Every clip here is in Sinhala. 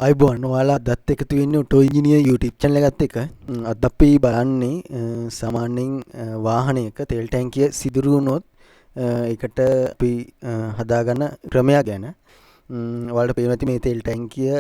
අයිබෝන් ඔයාලා අදත් එකතු වෙන්නේ ඔටෝ ඉංජිනියර් YouTube channel එකත් එක්ක. අද අපි බලන්නේ සාමාන්‍යයෙන් වාහනයක තෙල් ටැංකිය සිදුරු වුණොත් ඒකට අපි හදාගන්න ක්‍රමයක් ගැන. ඔයාලට පේනවා ඇති මේ තෙල් ටැංකිය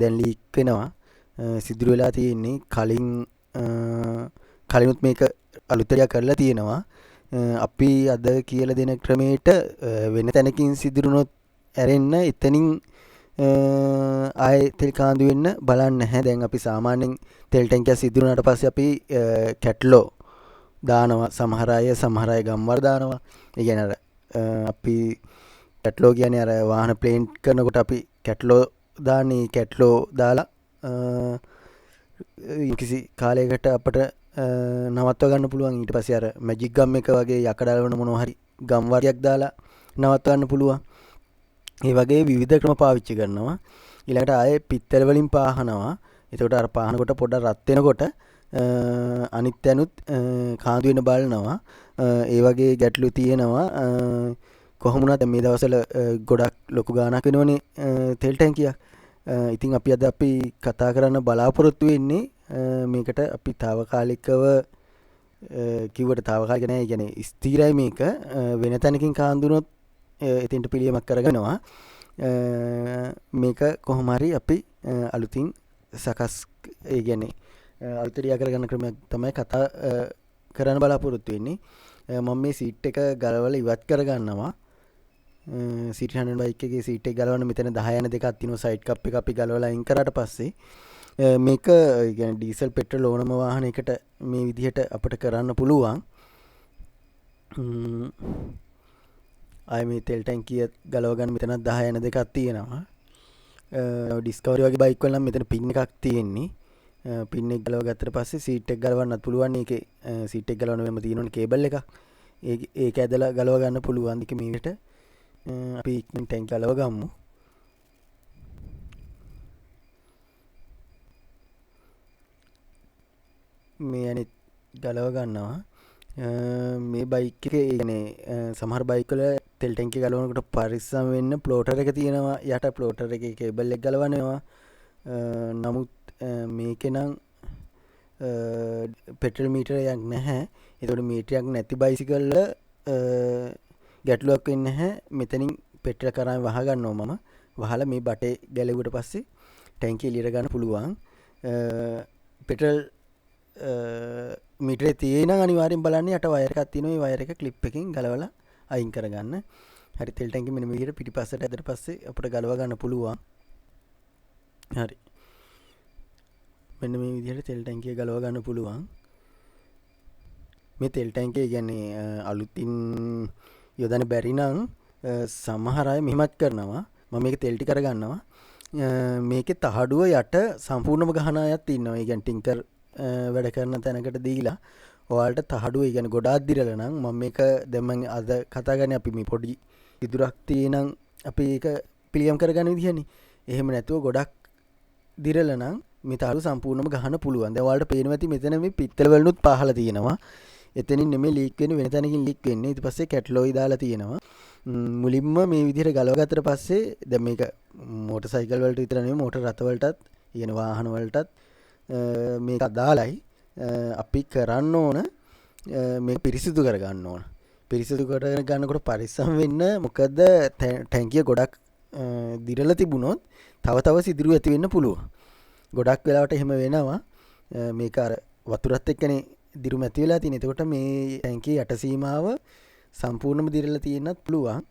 දැන් ලීක් වෙනවා. සිදුරු වෙලා තියෙන්නේ කලිනුත් මේක අලුතෙන්ලා කරලා තියෙනවා. අපි අද කියලා දෙන ක්‍රමයට වෙන තැනකින් සිදුරුනොත් ඇරෙන්න එතනින් ආයේ තෙල් කාන්දු වෙන්න බලන්නේ නැහැ. දැන් අපි සාමාන්‍යයෙන් තෙල් ටැංකියක් සිදු වුණාට පස්සේ අපි කැට්ලෝ දානවා. සමහර අය ගම්වර දානවා. ඒ කියන්නේ අර අපි කැට්ලෝ කියන්නේ අර වාහන ප්ලේන් කරනකොට අපි කැට්ලෝ දාන්නේ. කැට්ලෝ දාලා කිසි කාලයකට අපට නවත්ව ගන්න පුළුවන්. ඊට පස්සේ අර මැජික් ගම් එක වගේ යකඩ වල මොනවා හරි ගම් වර්ගයක් දාලා නවත්ව ගන්න පුළුවන්. ඒ වගේ විවිධ ක්‍රම පාවිච්චි කරනවා. ඊළඟට ආයේ පිත්තල වලින් පාහනවා. එතකොට අර පාහනකොට පොඩ්ඩක් රත් වෙනකොට අනිත් ඇනුත් කාන්දු වෙන බලනවා. ඒ වගේ ගැටලු තියෙනවා. කොහොම වුණත් මේ දවස්වල ගොඩක් ලොකු ගාණක් වෙනවනේ තෙල් ටැංකියක්. ඉතින් අපි කතා කරන්න බලාපොරොත්තු වෙන්නේ මේකට අපි తాවකාලිකව කිව්වට తాවකාලික නෑ. ඒ කියන්නේ ස්ථිරයි මේක. වෙන තැනකින් කාන්දුනොත් එතෙන්ට පිළියමක් කරගෙනවා. මේක කොහොම හරි අපි අලුතින් සකස් ඒ කියන්නේ අලුතෙරියා කරගන්න ක්‍රමයක් තමයි කතා කරන්න බලාපොරොත්තු වෙන්නේ. මම මේ සීට් එක ගලවලා ඉවත් කරගන්නවා. සීට් 100 බයික් එකේ සීට් එක ගලවන්න මෙතන 10 යන දෙකක් තියෙනවා. සයිඩ් කප් එක අපි ගලවලා අයින් කරාට පස්සේ මේක කියන්නේ ඩීසල් පෙට්‍රල් ඕනම වාහනයකට මේ විදිහට අපිට කරන්න පුළුවන්. ආයි මේ තෙල් ටැංකිය ගලව ගන්න මෙතන 10 යන දෙකක් තියෙනවා. ඩිස්කවරි වගේ බයික් වල නම් මෙතන පින් එකක් තියෙන්නේ. පින් එක ගලව ගත්තට පස්සේ සීට් එක ගලවන්නත් පුළුවන්. ඒකේ සීට් එක ගලවන වෙම තියෙනවනේ කේබල් එකක්. ඒක ඇදලා ගලව ගන්න පුළුවන්. ඒක මේකට අපි ටැංකිය ගලව ගමු. මේ අනිත් ගලව ගන්නවා. මේ බයික් එකේ කියන්නේ සමහර බයික් වල තෙල් ටැංකිය ගලවනකොට පරිස්සම් වෙන්න ප්ලෝටර් එක තියෙනවා. යට ප්ලෝටර් එකේ කේබල් එක ගලවනවා. නමුත් මේකේ නම් පෙට්‍රල් මීටරයක් නැහැ. ඒතකොට මීටරයක් නැති බයිසිකල් වල ගැටලුවක් වෙන්නේ නැහැ. මෙතනින් පෙට්‍රල් කරාම වහ ගන්නවා මම. වහලා මේ බටේ ගැලෙව්වට පස්සේ ටැංකිය එළියට ගන්න පුළුවන්. පෙට්‍රල් මීටරේ තියෙන අනිවාර්යෙන් බලන්න යට වයර් එකක් තියෙනවා. මේ වයර් එක ක්ලිප් එකකින් ගලවලා අයින් කරගන්න. හරි තෙල් ටැංකිය මෙන්න මේ විදිහට පිටිපස්සට ඇදලා පස්සේ අපිට ගලව ගන්න පුළුවන්. හරි. මෙන්න මේ විදිහට තෙල් ටැංකිය ගලව ගන්න පුළුවන්. මේ තෙල් ටැංකිය කියන්නේ අලුතින් යොදන්න බැරි නම් සමහර අය මෙහෙමත් කරනවා. මම මේක තෙල් ටික කරගන්නවා. මේකේ තහඩුව යට සම්පූර්ණම ගහන අයත් ඉන්නවා. ඒ කියන්නේ ටින්කර් වැඩ කරන තැනකට දීලා ඔයාලට තහඩුව ඒ කියන්නේ ගොඩාක් දිරලා නම් මම මේක දැන් මම අද කතා කරන්නේ අපි මේ පොඩි ඉදුරක් තියෙනම් අපි ඒක පිළියම් කරගන්න විදිහනේ. එහෙම නැතුව ගොඩක් දිරලා නම් මේ තහඩුව සම්පූර්ණයෙන්ම ගහන්න පුළුවන්. දැන් ඔයාලට පේනවා ඇති මෙතන මේ පිත්තල වලනුත් පහලා තියෙනවා. එතනින් නෙමෙයි ලීක් වෙන්නේ වෙන තැනකින් ලීක් වෙන්නේ. ඊට පස්සේ කැට්ලෝයි දාලා තියෙනවා. මුලින්ම මේ විදිහට ගලව ගත්තට පස්සේ දැන් මේක මෝටර් සයිකල් වලට විතර නෙමෙයි මෝටර් රථ වලටත් කියන වාහන වලටත් මේක දාලයි අපි කරන්න ඕන මේක පිරිසිදු කරගන්න ඕන. පිරිසිදු කරගන්නකොට පරිස්සම් වෙන්න. මොකද ටැංකිය ගොඩක් දිරලා තිබුණොත් තව සිදුරු ඇති වෙන්න පුළුවන්. ගොඩක් වෙලාවට එහෙම වෙනවා. මේක අර වතුරත් එක්කනේ දිරුම ඇති වෙලා තියෙන. එතකොට මේ ටැංකිය යට සීමාව සම්පූර්ණයෙන්ම දිරලා තියෙන්නත් පුළුවන්.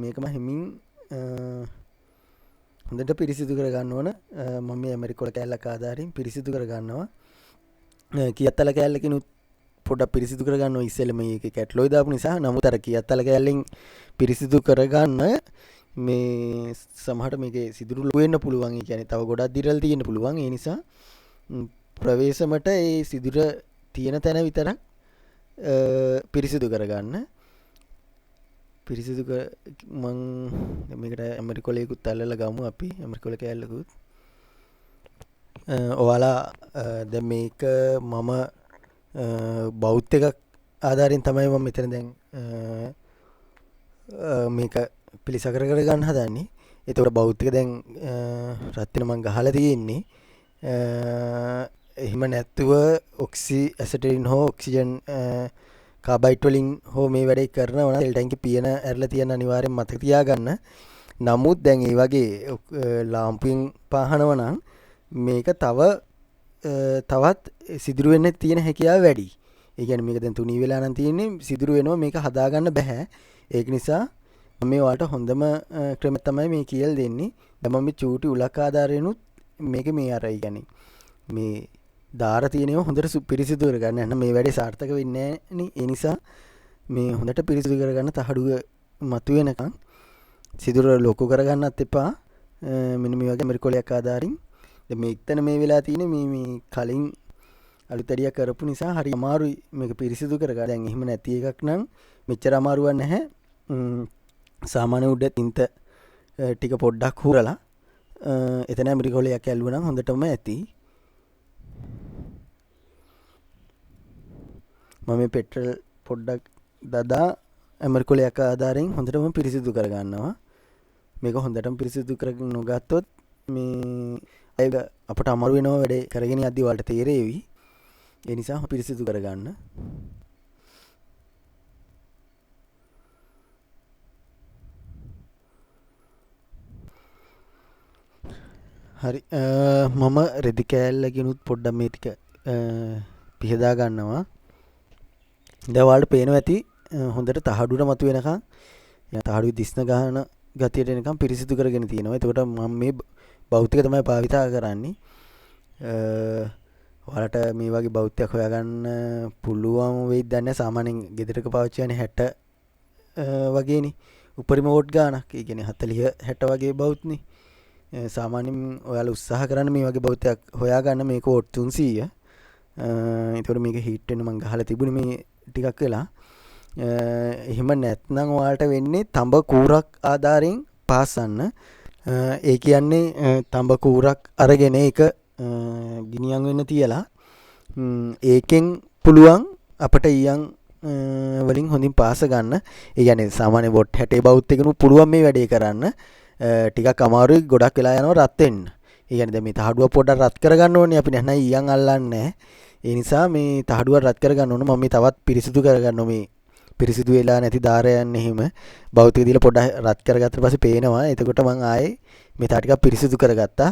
මේකම හැමින් හොඳට පිරිසිදු කරගන්න ඕන. මම මේ ඇමරිකෝල කෑල්ලක් ආධාරයෙන් පිරිසිදු කරගන්නවා. කියත්තල කෑල්ලකිනුත් පොඩ්ඩක් පිරිසිදු කරගන්න ඕන. ඉස්සෙල්ලා මේකේ කැට්ලෝයි දාපු නිසා. නමුත් අර කියත්තල කෑල්ලෙන් පිරිසිදු කරගන්න මේ සමහරට මේකේ සිදුරු ලොකු වෙන්න පුළුවන්. ඒ කියන්නේ තව ගොඩක් දිරලා තියෙන්න පුළුවන්. ඒ නිසා ප්‍රවේශමට ඒ සිදුර තියෙන තැන විතරක් පිරිසිදු කරගන්න. පිරිසිදු මං මේකට ඇමරිකොලේකුත් අල්ලලා ගමු අපි. ඇමරිකොල කෑල්ලකුත් ඔයාලා දැන් මේක මම බෞද්ධ එකක් ආධාරයෙන් තමයි මම මෙතන දැන් මේක පිළිසකර කරගන්න හදන්නේ. එතකොට භෞතික දැන් රත් වෙන මං ගහලා තියෙන්නේ. එහෙම නැත්තුව ඔක්සි ඇසටිලින් හෝ ඔක්සිජන් කාබයිට් වලින් හෝ මේ වැඩේ කරනවා නම් තෙල් ටැංකිය පියන ඇරලා තියන්න අනිවාර්යෙන් මතක තියාගන්න. නමුත් දැන් ඒ වගේ ලාම්පුවෙන් පාහනවා නම් මේක තවත් සිදුරු වෙන්න තියෙන හැකියාව වැඩි. ඒ කියන්නේ මේක දැන් තුනී වෙලා නම් තියෙන්නේ සිදුරු වෙනවා මේක හදාගන්න බෑ. ඒක නිසා මේ ඔයාලට හොඳම ක්‍රම තමයි මේ කියලා දෙන්නේ. දැන් මම මේ චූටි උලක් ආධාරයෙන්ුත් මේක මේ අරයි කියන්නේ මේ දාර තියෙනවා හොඳට පිරිසිදු කරගන්න. එහෙනම් මේ වැඩේ සාර්ථක වෙන්නේ නැහැ. ඒ නිසා මේ හොඳට පිරිසිදු කරගන්න තහඩුව මතුවෙනකන් සිදුර ලොකු කරගන්නත් එපා. මෙන්න මේ වගේ මෙරිකොලයක් ආධාරින් දැන් මේ එක්තන මේ වෙලා තියෙන්නේ මේ කලින් අලුත් ඇඩියක් කරපු නිසා හරි අමාරුයි මේක පිරිසිදු කරගන්න. දැන් එහෙම නැති එකක් නම් මෙච්චර අමාරුවක් නැහැ. සාමාන්‍ය උඩ තින්ත ටික පොඩ්ඩක් හුරලා එතන මෙරිකොලයක් ඇල්ලුවා නම් හොඳටම ඇති. මම මේ පෙට්‍රල් පොඩ්ඩක් දදා ඇමරිකොලයක් ආධාරයෙන් හොඳටම පිරිසිදු කරගන්නවා. මේක හොඳටම පිරිසිදු කරගෙන නොගත්තොත් මේ ඒක අපට අමාරු වෙනවා වැඩේ කරගෙන යද්දි වලට තේරෙවි. ඒ නිසා පිරිසිදු කරගන්න. හරි මම රෙදි කෑල්ලකිනුත් පොඩ්ඩක් මේ ටික පිහදා ගන්නවා. දැන් ඔයාලට පේනවා ඇති හොඳට තහඩුවට මතුවෙනකන් තහඩුවේ දිස්න ගහන ගතියට එනකන් පිරිසිදු කරගෙන තියෙනවා. එතකොට මම මේ භෞතික තමයි භාවිතා කරන්නේ. ඔයාලට මේ වගේ භෞතිකයක් හොයාගන්න පුළුවන් වෙයිද දන්නේ නැහැ. සාමාන්‍යයෙන් ගෙදරක පාවිච්චි කරන්නේ 60 වගේනේ. උපරිම වෝට් ගානක්. ඒ කියන්නේ 40 60 වගේ බෞත්නේ. සාමාන්‍යයෙන් ඔයාලා උත්සාහ කරන්න මේ වගේ භෞතිකයක් හොයාගන්න මේක වෝට් 300. ඒතකොට මේක හීට් වෙන මං ගහලා තිබුණේ මේ ටිකක් වෙලා. එහෙම නැත්නම් ඔයාලට වෙන්නේ තඹ කූරක් ආධාරයෙන් පාසන්න. ඒ කියන්නේ තඹ කූරක් අරගෙන ඒක ගිනියම් වෙන්න තියලා ඒකෙන් පුළුවන් අපට ඊයන් වලින් හොඳින් පාස ගන්න. ඒ කියන්නේ සාමාන්‍ය වොට් 60 බවුත් එකනු පුළුවන් මේ වැඩේ කරන්න. ටිකක් අමාරුයි ගොඩක් වෙලා යනවා රත් වෙන්න. ඒ කියන්නේ දැන් මේ තහඩුව පොඩ්ඩක් රත් කරගන්න ඕනේ. අපි නැත්නම් ඊයන් අල්ලන්නේ නැහැ. ඒ නිසා මේ තහඩුව රත් කරගන්න ඕන. මම මේ තවත් පිරිසිදු කරගන්න මේ පිරිසිදු වෙලා නැති දාරයන් එහෙම භෞතික දීලා පොඩ්ඩක් රත් කරගත්තට පස්සේ පේනවා. එතකොට මම ආයේ මේ තා ටිකක් පිරිසිදු කරගත්තා.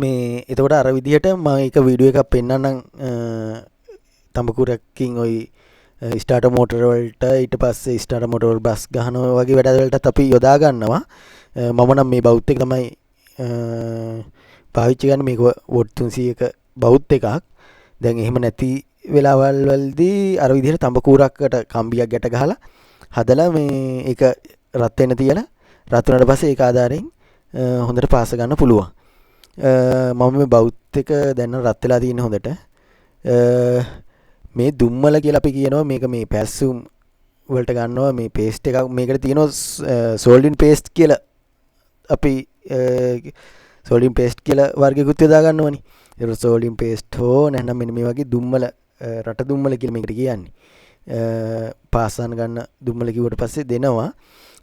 මේ එතකොට අර විදිහට මම එක වීඩියෝ එකක් පෙන්නන්නම් තඹකුරකින් ওই ස්ටාර්ටර් මෝටර වලට ඊට පස්සේ ස්ටාර්ටර් මෝටර වල බස් ගහනවා වගේ වැඩ වලටත් අපි යොදා ගන්නවා. මම නම් මේ බෞද්ධ තමයි පාවිච්චි කරන්නේ. මේක වොට් 300ක බෞද්ධ එකක්. දැන් එහෙම නැති වෙලාවල් වලදී අර විදිහට තඹකුරකට කම්බියක් ගැට ගහලා හදලා මේ ඒක රත් වෙන්න තියලා රත් වුණාට පස්සේ ඒක ආධාරයෙන් හොඳට පාස ගන්න පුළුවන්. මම මේ බෞද්ධ එක දැන් රත් වෙලා තියෙන හොඳට. මේ දුම්මල කියලා අපි කියනවා මේක මේ පැස්සුම් වලට ගන්නවා මේ පේස්ට් එකක්. මේකට තියෙනවා සෝල්ඩින් පේස්ට් කියලා අපි සෝල්ඩින් පේස්ට් කියලා වර්ගයකුත් යොදා ගන්නවනේ. ඒක සෝල්ඩින් පේස්ට් හෝ නැත්නම් මෙන්න මේ වගේ දුම්මල රට දුම්මල කියලා මේකට කියන්නේ. පාසන් ගන්න දුම්මල කිව්වට පස්සේ දෙනවා.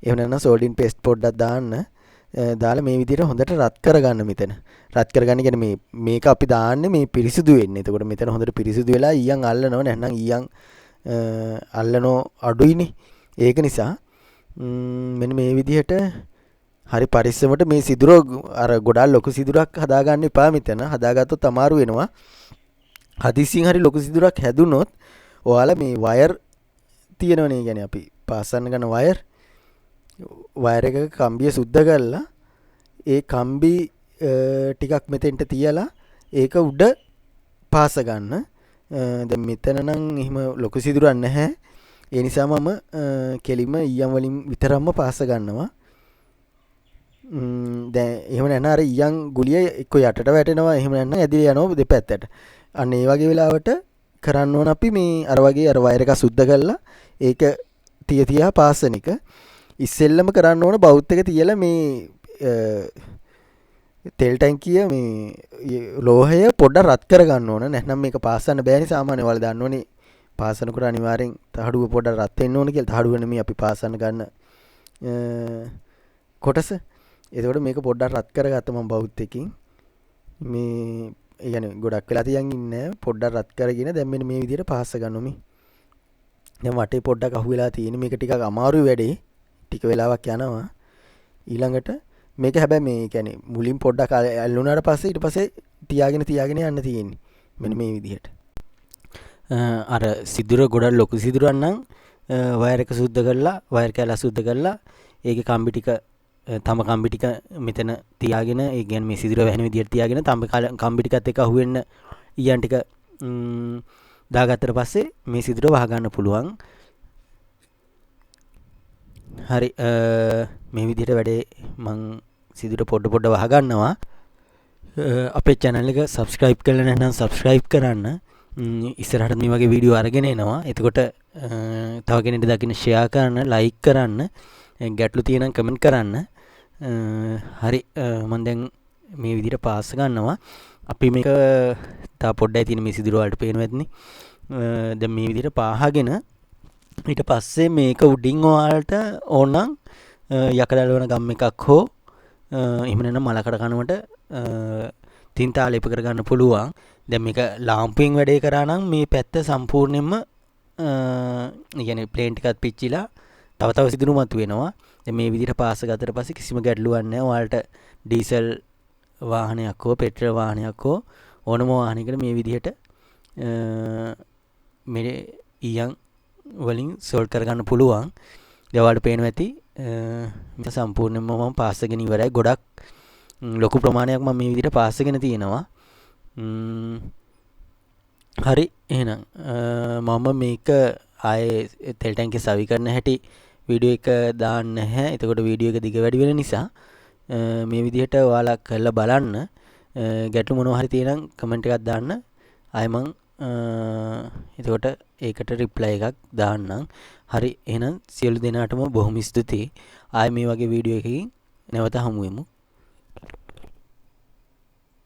එහෙම නැත්නම් සෝල්ඩින් පේස්ට් පොඩ්ඩක් දාන්න. දාලා මේ විදිහට හොඳට රත් කරගන්න මෙතන. රත් කරගන්න කියන්නේ මේක අපි දාන්නේ මේ පිරිසිදු වෙන්නේ. එතකොට මෙතන හොඳට පිරිසිදු වෙලා ඊයන් අල්ලනව නැත්නම් ඊයන් අල්ලනෝ අඩුයිනේ. ඒක නිසා මෙන්න මේ විදිහට හරි පරිස්සමට මේ සිදුර අර ගොඩාක් ලොකු සිදුරක් හදාගන්න එපා මෙතන. හදාගත්තොත් අමාරු වෙනවා. හදිසියෙන් හරි ලොකු සිදුරක් හැදුනොත් ඔයාලා මේ වයර් තියෙනවනේ. කියන්නේ අපි පාසන්න ගන්න වයර් එක කම්බිය සුද්ධ කරලා ඒ කම්බි ටිකක් මෙතෙන්ට තියලා ඒක උඩ පාස ගන්න. දැන් මෙතන නම් එහෙම ලොකු සිදුරක් නැහැ. ඒ නිසා මම කෙලිම ඊයන් වලින් විතරක්ම පාස ගන්නවා. දැන් එහෙම නැත්නම් අර ඊයන් ගුලිය එක්ක යටට වැටෙනවා. එහෙම නැත්නම් ඇදිලා යනවා දෙපැත්තට. අන්න ඒ වගේ වෙලාවට කරන්න ඕන අපි මේ අර වගේ අර වයර් එක සුද්ධ කරලා ඒක තියා පාසන එක. ඉස්සෙල්ලම කරන්න ඕන බෞද්ධ එක තියලා මේ තෙල් ටැංකිය මේ ලෝහය පොඩ්ඩක් රත් කරගන්න ඕන. නැත්නම් මේක පාසන්න බෑනේ. සාමාන්‍ය ඔයාලා දන්නෝනේ පාසනකොට අනිවාර්යෙන් තහඩුව පොඩ්ඩක් රත් වෙන්න ඕන කියලා. තහඩුව නෙමෙයි අපි පාසන්න ගන්න කොටස. එතකොට මේක පොඩ්ඩක් රත් කරගත්ත මම බෞද්ධ එකකින්. මේ ඒ කියන්නේ ගොඩක් වෙලා තියන් ඉන්නේ පොඩ්ඩක් රත් කරගෙන දැන් මෙන්න මේ විදිහට පාස්ස ගන්නවා මේ. දැන් වටේ පොඩ්ඩක් අහු වෙලා තියෙන මේක ටිකක් අමාරුයි වැඩේ. ටික වෙලාවක් යනවා. ඊළඟට මේක හැබැයි මේ කියන්නේ මුලින් පොඩ්ඩක් ඇල්ලුනාට පස්සේ ඊට පස්සේ තියාගෙන යන්න තියෙන්නේ. මෙන්න මේ විදිහට. අර සිදුර ගොඩක් ලොකු සිදුරක් නම් වයර් එක සුද්ධ කරලා වයර් කැල සුද්ධ කරලා ඒකේ කම්බි ටික තම කම්බි ටික මෙතන තියාගෙන ඒ කියන්නේ මේ සිදුර වැහෙන විදිහට තියාගෙන තම කම්බි ටිකත් එක්ක අහුවෙන්න ඊයන් ටික දාගත්තට පස්සේ මේ සිදුර වහ ගන්න පුළුවන්. හරි මේ විදිහට වැඩේ මං සිදුර පොඩ වහ ගන්නවා. අපේ channel එක subscribe කරලා නැත්නම් subscribe කරන්න. ඉස්සරහට මේ වගේ වීඩියෝ අරගෙන එනවා. එතකොට තව කෙනෙක්ට දකින්න share කරන්න, like කරන්න, ගැටලු තියෙනම් comment කරන්න. හරි මම දැන් මේ විදිහට පාස් ගන්නවා. අපි මේක තා පොඩ්ඩයි තියෙන මේ සිදුර වලට පේනවා ඇතිනේ. දැන් මේ විදිහට පාහගෙන ඊට පස්සේ මේක උඩින් ඔයාලට ඕනනම් යකඩ වන ගම් එකක් හෝ එහෙම නැත්නම් මලකඩ කනවට තින්තා ලේප කරගන්න පුළුවන්. දැන් මේක ලාම්පුවෙන් වැඩේ කරා නම් මේ පැත්ත සම්පූර්ණයෙන්ම يعني ප්ලේන් ටිකත් පිච්චිලා තව සිදුරු මතුවෙනවා. දැන් මේ විදිහට පාස් ගත්තට පස්සේ කිසිම ගැටලුවක් නැහැ. ඔයාලට ඩීසල් වාහනයක් හෝ පෙට්‍රල් වාහනයක් හෝ ඕනම වාහනයකට මේ විදිහට මේ ඊයන් වලින් සෝල්ව් කරගන්න පුළුවන්. දැන් ඔයාලට පේනවා ඇති මේක සම්පූර්ණයෙන්ම මම පාස් එකගෙන ඉවරයි. ගොඩක් ලොකු ප්‍රමාණයක් මම මේ විදිහට පාස් එකගෙන තියෙනවා. හරි එහෙනම් මම මේක ආයේ තෙල් ටැංකිය සවි කරන හැටි වීඩියෝ එක දාන්න නැහැ. එතකොට වීඩියෝ එක දිග වැඩි වෙන නිසා මේ විදිහට ඔයාලා කරලා බලන්න. ගැටලු මොනවා හරි තියෙනම් කමෙන්ට් එකක් දාන්න. ආයෙ මං එතකොට ඒකට රිප්ලයි එකක් දාන්නම්. හරි එහෙනම් සියලු දෙනාටම බොහොම ස්තුතියි. ආයෙ මේ වගේ වීඩියෝ එකකින් නැවත හමු වෙමු.